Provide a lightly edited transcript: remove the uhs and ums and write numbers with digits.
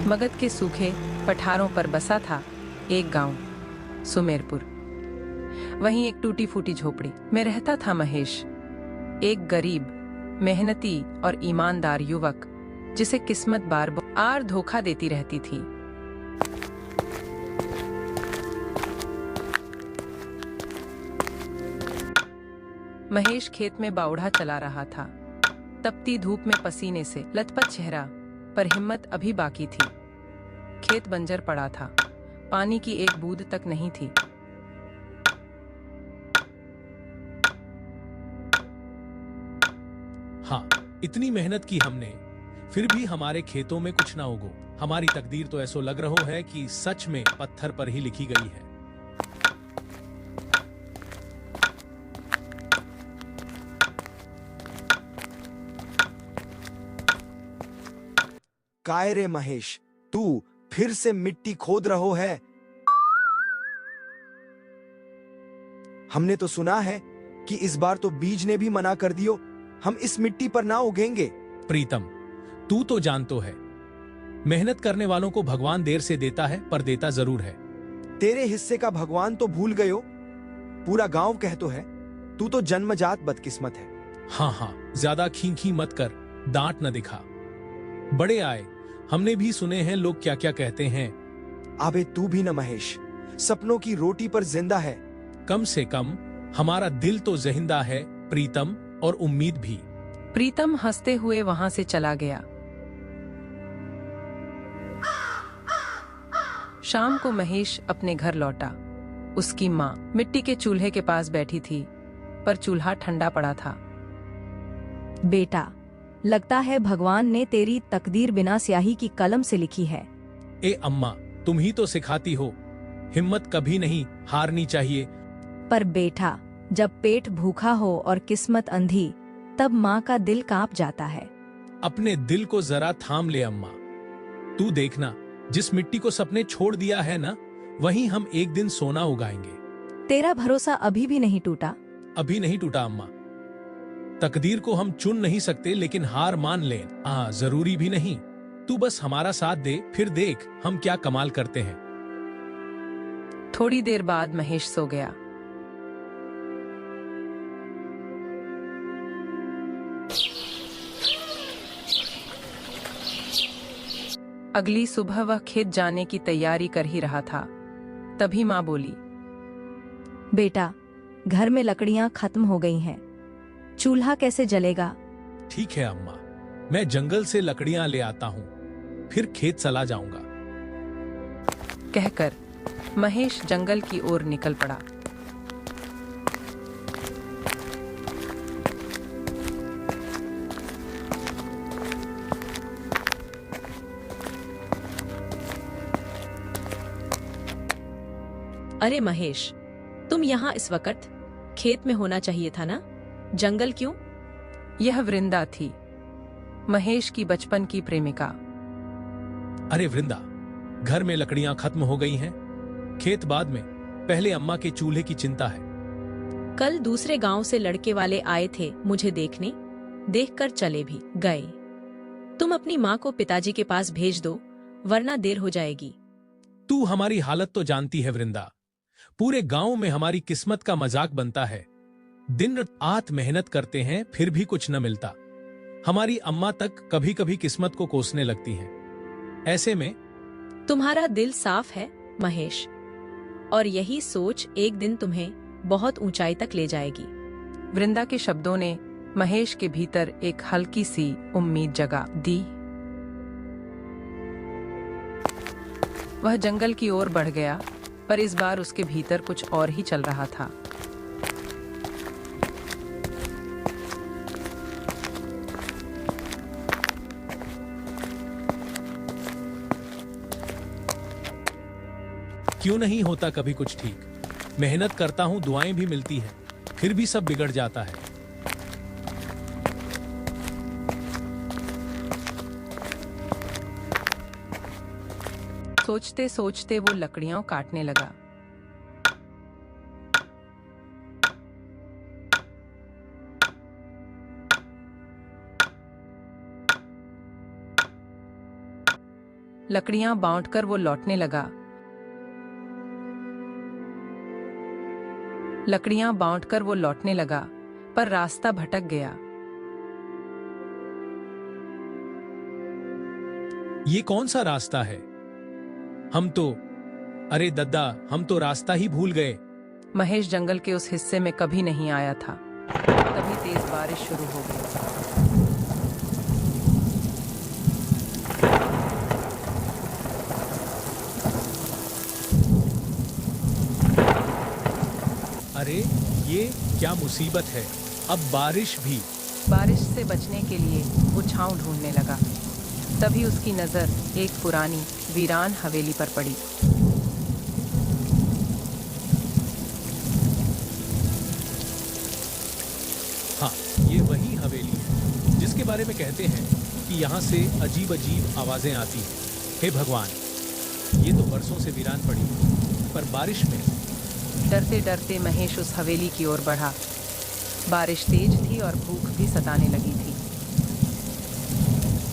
मगध के सूखे पठारों पर बसा था एक गांव, सुमेरपुर। वहीं एक टूटी फूटी झोपड़ी में रहता था महेश, एक गरीब, मेहनती और ईमानदार युवक जिसे किस्मत बार बार धोखा देती रहती थी। महेश खेत में बावड़ा चला रहा था। तपती धूप में पसीने से लथपथ चेहरा, पर हिम्मत अभी बाकी थी। खेत बंजर पड़ा था, पानी की एक बूंद तक नहीं थी। हाँ, इतनी मेहनत की हमने, फिर भी हमारे खेतों में कुछ ना उगो। हमारी तकदीर तो ऐसो लग रहा है कि सच में पत्थर पर ही लिखी गई है। काय रे महेश, तू फिर से मिट्टी खोद रहो है। हमने तो सुना है कि इस बार तो बीज ने भी मना कर दियो, हम इस मिट्टी पर ना उगेंगे। प्रीतम, तू तो जानतो है, मेहनत करने वालों को भगवान देर से देता है, पर देता जरूर है। तेरे हिस्से का भगवान तो भूल गयो। पूरा गांव कहतो है तू तो जन्मजात बदकिस्मत है। हाँ, ज्यादा खींखी मत कर, दांत न दिखा। बड़े आए, हमने भी सुने हैं लोग क्या क्या कहते हैं। अबे तू भी न महेश, सपनों की रोटी पर जिंदा है। कम से कम हमारा दिल तो जिंदा है प्रीतम, और उम्मीद भी। प्रीतम हंसते हुए वहां से चला गया। शाम को महेश अपने घर लौटा। उसकी माँ मिट्टी के चूल्हे के पास बैठी थी, पर चूल्हा ठंडा पड़ा था। बेटा, लगता है भगवान ने तेरी तकदीर बिना स्याही की कलम से लिखी है। ए अम्मा, तुम ही तो सिखाती हो, हिम्मत कभी नहीं हारनी चाहिए। पर बेटा, जब पेट भूखा हो और किस्मत अंधी, तब माँ का दिल कांप जाता है। अपने दिल को जरा थाम ले अम्मा। तू देखना, जिस मिट्टी को सपने छोड़ दिया है ना, वहीं हम एक दिन सोना उगाएंगे। तेरा भरोसा अभी भी नहीं टूटा? अभी नहीं टूटा अम्मा। तकदीर को हम चुन नहीं सकते, लेकिन हार मान लें जरूरी भी नहीं। तू बस हमारा साथ दे, फिर देख हम क्या कमाल करते हैं। थोड़ी देर बाद महेश सो गया। अगली सुबह वह खेत जाने की तैयारी कर ही रहा था, तभी माँ बोली, बेटा, घर में लकड़ियां खत्म हो गई हैं, चूल्हा कैसे जलेगा? ठीक है अम्मा, मैं जंगल से लकड़ियां ले आता हूँ, फिर खेत चला जाऊंगा। कहकर महेश जंगल की ओर निकल पड़ा। अरे महेश, तुम यहाँ इस वक्त? खेत में होना चाहिए था ना, जंगल क्यों? यह वृंदा थी, महेश की बचपन की प्रेमिका। अरे वृंदा, घर में लकड़ियां खत्म हो गई हैं, खेत बाद में, पहले अम्मा के चूल्हे की चिंता है। कल दूसरे गांव से लड़के वाले आए थे मुझे देखने, देखकर चले भी गए। तुम अपनी माँ को पिताजी के पास भेज दो, वरना देर हो जाएगी। तू हमारी हालत तो जानती है वृंदा, पूरे गांव में हमारी किस्मत का मजाक बनता है। दिन रात मेहनत करते हैं, फिर भी कुछ न मिलता। हमारी अम्मा तक कभी कभी किस्मत को कोसने लगती हैं। ऐसे में तुम्हारा दिल साफ है महेश, और यही सोच एक दिन तुम्हें बहुत ऊंचाई तक ले जाएगी। वृंदा के शब्दों ने महेश के भीतर एक हल्की सी उम्मीद जगा दी। वह जंगल की ओर बढ़ गया, पर इस बार उसके भीतर कुछ और ही चल रहा था। क्यों नहीं होता कभी कुछ ठीक? मेहनत करता हूं, दुआएं भी मिलती हैं, फिर भी सब बिगड़ जाता है। सोचते सोचते वो लकड़ियां काटने लगा। लकड़ियां बांटकर वो लौटने लगा। लकड़ियां बांटकर वो लौटने लगा, पर रास्ता भटक गया। ये कौन सा रास्ता है? अरे दद्दा, हम तो रास्ता ही भूल गए। महेश जंगल के उस हिस्से में कभी नहीं आया था। तभी तेज बारिश शुरू हो गई। अरे ये क्या मुसीबत है, अब बारिश भी। बारिश से बचने के लिए वो छांव ढूंढने लगा। तभी उसकी नजर एक पुरानी वीरान हवेली पर पड़ी। हाँ, ये वही हवेली है जिसके बारे में कहते हैं कि यहाँ से अजीब अजीब आवाजें आती हैं। हे भगवान, ये तो बरसों से वीरान पड़ी, पर बारिश में। डरते डरते महेश उस हवेली की ओर बढ़ा। बारिश तेज थी और भूख भी सताने लगी थी।